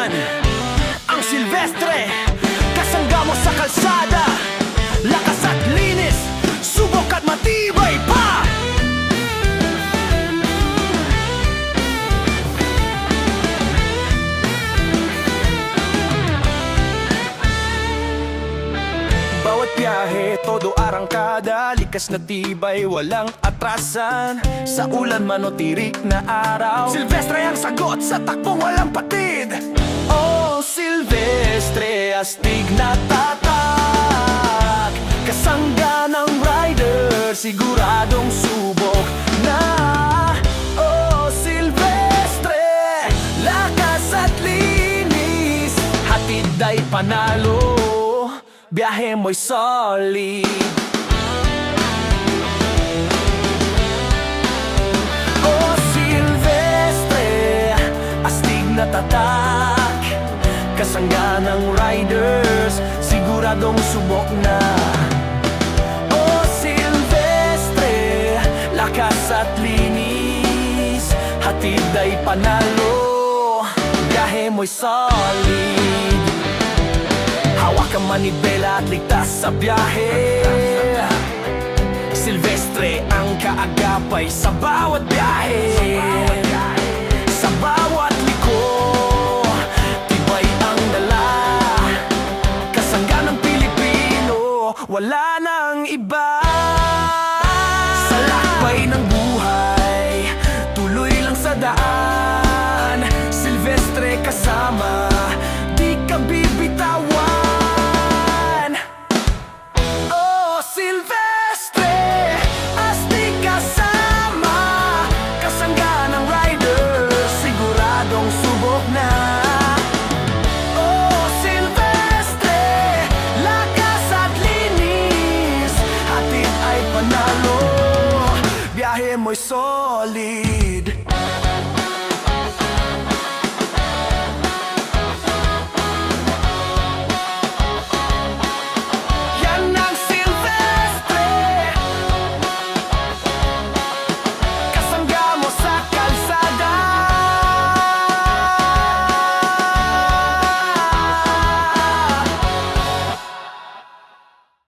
naman ang Silvestre. Kasangga mo sa kalsada, lakas at linis, subok at matibay pa. Bawat biyahe, todo arangkada, likas na tibay, walang atrasan. Sa ulan man o tirik na araw, Silvestre ang sagot sa takbong walang patid. Oh, Silvestre, astig na tatak, kasangga ng rider, siguradong subok na. Oh, Silvestre, lakas at linis, hatid ay panalo, biyahe mo'y solid. Oh, Silvestre, astig na tatak, kasangga ng riders, siguradong subok na. Oh, Silvestre, lakas at linis, hatid ay panalo, biyahe mo'y solid. Hawak ang manibela at ligtas sa biyahe. Silvestre ang kaagapay sa bawat biyahe. Sa bawat liko, tibay ang dala, kasangga ng Pilipino, wala nang iba. Sa lakbay ng buhay, tuloy lang sa daan, Silvestre kasama, di ka bibitawan. Silvestre, astig kasama, kasangga ng rider, siguradong subok na. Oh, Silvestre, lakas at linis, hatid ay panalo, biyahe mo'y solid.